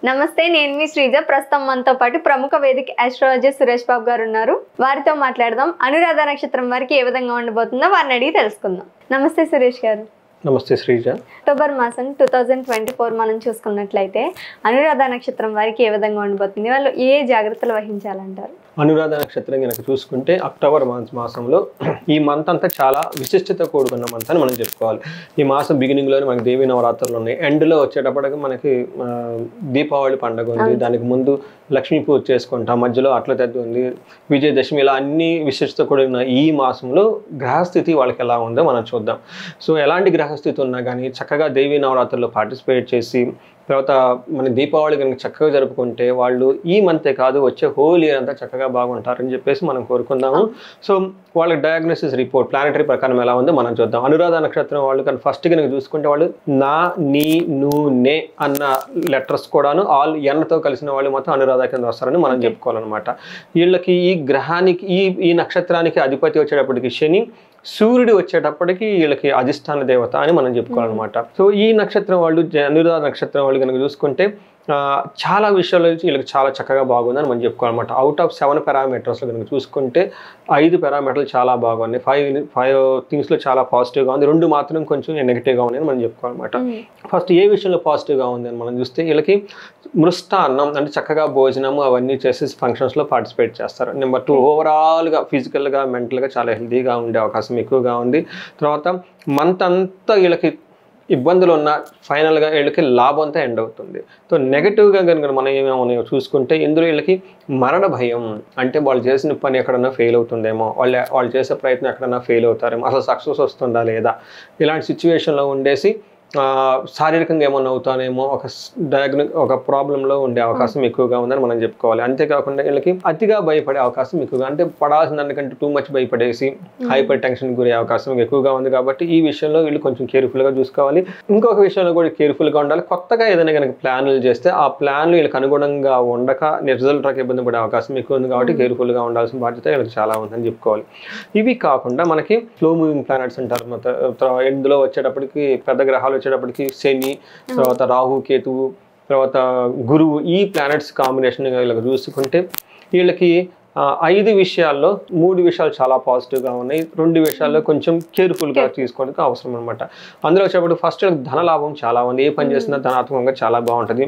నమస్తే, నేను మీ శ్రీజ. ప్రస్తుతం మనతో పాటు ప్రముఖ వేదిక ఆస్ట్రాలజర్ సురేష్ బాబు గారు ఉన్నారు. వారితో మాట్లాడదాం. అనురాధ నక్షత్రం వారికి ఏ విధంగా ఉండబోతుందో వారిని అడిగి తెలుసుకుందాం. నమస్తే సురేష్ గారు. నమస్తే శ్రీజ. అక్టోబర్ మాసం 2024 మనం చూసుకున్నట్లయితే అనురాధ నక్షత్రం వారికి ఏ విధంగా ఉండబోతుంది, వాళ్ళు ఏ జాగ్రత్తలు వహించాలంటారు? అనురాధ నక్షత్రం కనుక చూసుకుంటే అక్టోబర్ మాసంలో ఈ మంత్ అంతా చాలా విశిష్టత కూడుకున్న మంత్ అని మనం చెప్పుకోవాలి. ఈ మాసం బిగినింగ్లోనే మనకి దేవీ నవరాత్రులు ఉన్నాయి. ఎండ్లో వచ్చేటప్పటికి మనకి దీపావళి పండుగ ఉంది, దానికి ముందు లక్ష్మీ పూజ చేసుకుంటాం, మధ్యలో అట్ల తద్ది ఉంది, విజయదశమి, ఇలా అన్ని విశిష్టత కూడిన ఈ మాసంలో గ్రహస్థితి వాళ్ళకి ఎలా ఉందో మనం చూద్దాం. సో ఎలాంటి గ్రహస్థితి ఉన్నా కానీ చక్కగా దేవీ నవరాత్రుల్లో పార్టిసిపేట్ చేసి తర్వాత మన దీపావళి కనుక చక్కగా జరుపుకుంటే వాళ్ళు ఈ మంతే కాదు వచ్చే హోల్ ఇయర్ అంతా చక్కగా బాగుంటారని చెప్పేసి మనం కోరుకుందాము. సో వాళ్ళకి డయాగ్నోసిస్ రిపోర్ట్ ప్లానటరీ ప్రకారం ఎలా ఉందో మనం చూద్దాం. అనురాధ నక్షత్రం వాళ్ళు కానీ ఫస్ట్ కనుక చూసుకుంటే వాళ్ళు నా, నీ, ను, నే అన్న లెటర్స్ కూడాను ఆల్ ఎన్తో కలిసిన వాళ్ళు మొత్తం అనురాధ కింద వస్తారని మనం చెప్పుకోవాలన్నమాట. వీళ్ళకి ఈ గ్రహానికి ఈ నక్షత్రానికి అధిపతి వచ్చేటప్పటికి శని, సూర్యుడు వచ్చేటప్పటికి వీళ్ళకి అధిష్టాన దేవత అని మనం చెప్పుకోవాలన్నమాట. సో ఈ నక్షత్రం వాళ్ళు అనురాధ నక్షత్రం వాళ్ళు కనుక చూసుకుంటే చాలా విషయాలు వీళ్ళకి చాలా చక్కగా బాగుందని మనం చెప్పుకోవాలన్నమాట. అవుట్ ఆఫ్ 7 పారామీటర్స్లో కనుక చూసుకుంటే 5 పారామీటర్లు చాలా బాగున్నాయి, 5 థింగ్స్లో చాలా పాజిటివ్గా ఉంది, 2 మాత్రం కొంచెం నెగిటివ్గా ఉన్నాయని మనం చెప్పుకోవాలన్నమాట. ఫస్ట్ ఏ విషయంలో పాజిటివ్గా ఉంది అని మనం చూస్తే వీళ్ళకి మృష్టాన్నం అంటే చక్కగా భోజనము అవన్నీ చేసి ఫంక్షన్స్లో పార్టిసిపేట్ చేస్తారు. నెంబర్ 2 ఓవరాల్గా ఫిజికల్గా మెంటల్గా చాలా హెల్తీగా ఉండే అవకాశం ఎక్కువగా ఉంది. తర్వాత మంత్ అంతా వీళ్ళకి ఇబ్బందులు ఉన్న ఫైనల్గా వీళ్ళకి లాభంతో ఎండ్ అవుతుంది. సో నెగిటివ్గా కనుక మనం ఏమేమో చూసుకుంటే ఇందులో వీళ్ళకి మరణ భయం, అంటే వాళ్ళు చేసిన పని ఎక్కడన్నా ఫెయిల్ అవుతుందేమో, వాళ్ళు చేసే ప్రయత్నం ఎక్కడన్నా ఫెయిల్ అవుతారేమో, అసలు సక్సెస్ వస్తుందా లేదా, ఇలాంటి సిచ్యువేషన్లో ఉండేసి శారీరకంగా ఏమన్నా అవుతానేమో ఒక ప్రాబ్లంలో ఉండే అవకాశం ఎక్కువగా ఉందని మనం చెప్పుకోవాలి. అంతేకాకుండా వీళ్ళకి అతిగా భయపడే అవకాశం ఎక్కువగా, అంటే పడాల్సిన దానికంటే టూ మచ్ భయపడేసి హైపర్ టెన్షన్ గురే అవకాశం ఎక్కువగా ఉంది. కాబట్టి ఈ విషయంలో వీళ్ళు కొంచెం కేర్ఫుల్గా చూసుకోవాలి. ఇంకొక విషయంలో కూడా కేర్ఫుల్గా ఉండాలి. కొత్తగా ఏదైనా కనుక ప్లాన్లు చేస్తే ఆ ప్లాన్లు వీళ్ళకి అనుగుణంగా ఉండక రిజల్ట్ రాక ఇబ్బంది పడే అవకాశం ఎక్కువ ఉంది. కాబట్టి కేర్ఫుల్గా ఉండాల్సిన బాధ్యత వీళ్ళకి చాలా ఉందని చెప్పుకోవాలి. ఇవి కాకుండా మనకి స్లో మూవింగ్ ప్లానెట్స్ అంటారు. ఇందులో వచ్చేటప్పటికి పెద్ద గ్రహాలు వచ్చేటప్పటికి శని, తర్వాత రాహు, కేతువు, తర్వాత గురువు, ఈ ప్లానెట్స్ కాంబినేషన్ వీళ్ళకి చూసుకుంటే వీళ్ళకి 5 విషయాల్లో 3 విషయాలు చాలా పాజిటివ్గా ఉన్నాయి, 2 విషయాల్లో కొంచెం కేర్ఫుల్గా తీసుకోవడానికి అవసరం అనమాట. అందులో వచ్చేటప్పుడు ఫస్ట్ ధనలాభం చాలా ఉంది, ఏ పని చేసినా ధనాత్మకంగా చాలా బాగుంటుంది,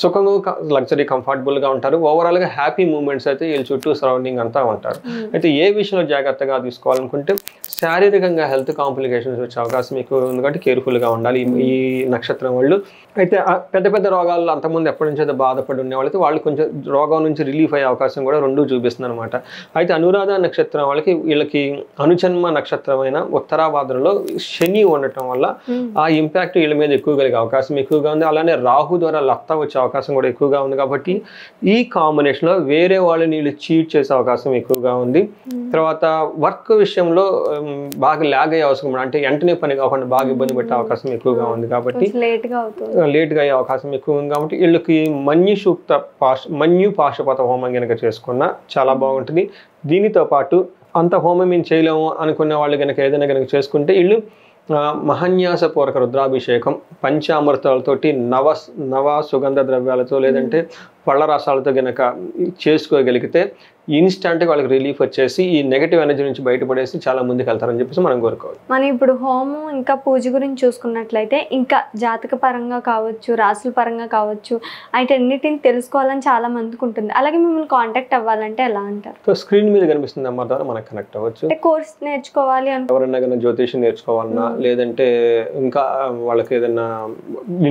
సుఖంగా లగ్జరీ కంఫర్టబుల్గా ఉంటారు, ఓవరాల్గా హ్యాపీ మూమెంట్స్ అయితే వీళ్ళ చుట్టూ సరౌండింగ్ అంతా ఉంటారు. అయితే ఏ విషయంలో జాగ్రత్తగా తీసుకోవాలనుకుంటే శారీరకంగా హెల్త్ కాంప్లికేషన్స్ వచ్చే అవకాశం ఎక్కువ ఉంది. కాబట్టి కేర్ఫుల్గా ఉండాలి ఈ నక్షత్రం వాళ్ళు. అయితే పెద్ద పెద్ద రోగాలు అంతకుముందు ఎప్పటి నుంచో బాధపడి ఉండే వాళ్ళైతే వాళ్ళు కొంచెం రోగం నుంచి రిలీఫ్ అయ్యే అవకాశం కూడా 2 చూపిస్తుంది అనమాట. అయితే అనురాధ నక్షత్రం వాళ్ళకి వీళ్ళకి అనుజన్మ నక్షత్రమైన ఉత్తరాభాద్రలో శని ఉండటం వల్ల ఆ ఇంపాక్ట్ వీళ్ళ మీద ఎక్కువ కలిగే అవకాశం ఎక్కువగా ఉంది. అలానే రాహు ద్వారా లత్త వచ్చే అవకాశం కూడా ఎక్కువగా ఉంది. కాబట్టి ఈ కాంబినేషన్లో వేరే వాళ్ళని వీళ్ళు చీట్ చేసే అవకాశం ఎక్కువగా ఉంది. తర్వాత వర్క్ విషయంలో బాగా లాగ్ అయ్యే అవసరం, అంటే వెంటనే పని కాకుండా బాగా ఇబ్బంది పెట్టే అవకాశం ఎక్కువగా ఉంది. కాబట్టి లేట్గా అయ్యే అవకాశం ఎక్కువ ఉంది. కాబట్టి వీళ్ళకి మన్యు పాశుపత హోమం కనుక చేసుకున్నా చాలా బాగుంటుంది. దీనితో పాటు అంత హోమం మేము చేయలేము అనుకునే వాళ్ళు కనుక ఏదైనా కనుక చేసుకుంటే వీళ్ళు మహాన్యాసపూర్వక రుద్రాభిషేకం, పంచామృతాలతోటి నవ సుగంధ ద్రవ్యాలతో లేదంటే పళ్ళ రసాలతో కనుక చేసుకోగలిగితే ఇన్స్టెంట్గా వాళ్ళకి రిలీఫ్ వచ్చేసి ఈ నెగిటివ్ ఎనర్జీ నుంచి బయటపడేసి చాలా ముందుకు వెళ్తారని చెప్పేసి మనం కోరుకోవాలి. మనం ఇప్పుడు హోమం ఇంకా పూజ గురించి చూసుకున్నట్లయితే ఇంకా జాతక పరంగా కావచ్చు, రాసుల పరంగా కావచ్చు, వీటన్నిటిని తెలుసుకోవాలని చాలా మందికి ఉంటుంది. అలాగే మిమ్మల్ని కాంటాక్ట్ అవ్వాలంటే ఎలా అంటారు? సో స్క్రీన్ మీద కనిపిస్తుంది నెంబర్ ద్వారా మనకు కనెక్ట్ అవ్వచ్చు. కోర్స్ నేర్చుకోవాలి అంటే ఎవరైనా కానీ జ్యోతిషం నేర్చుకోవాలన్నా లేదంటే ఇంకా వాళ్ళకి ఏదైనా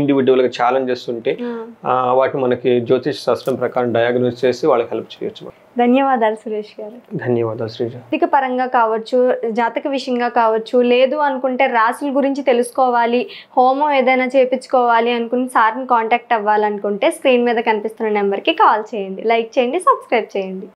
ఇండివిజువల్గా ఛాలెంజెస్ ఉంటే వాటిని మనకి జ్యోతిష్ శాస్త్రం ప్రకారం డయాగ్నోస్ చేసి వాళ్ళకి హెల్ప్ చేయొచ్చు. ధన్యవాదాలు సురేష్ గారు. ధన్యవాదాలు శ్రీజ. ఆర్థిక పరంగా కావచ్చు, జాతక విషయంగా కావచ్చు, లేదు అనుకుంటే రాసుల గురించి తెలుసుకోవాలి, హోమం ఏదైనా చేయించుకోవాలి అనుకుని సార్ని కాంటాక్ట్ అవ్వాలనుకుంటే స్క్రీన్ మీద కనిపిస్తున్న నెంబర్కి కాల్ చేయండి, లైక్ చేయండి, సబ్స్క్రైబ్ చేయండి.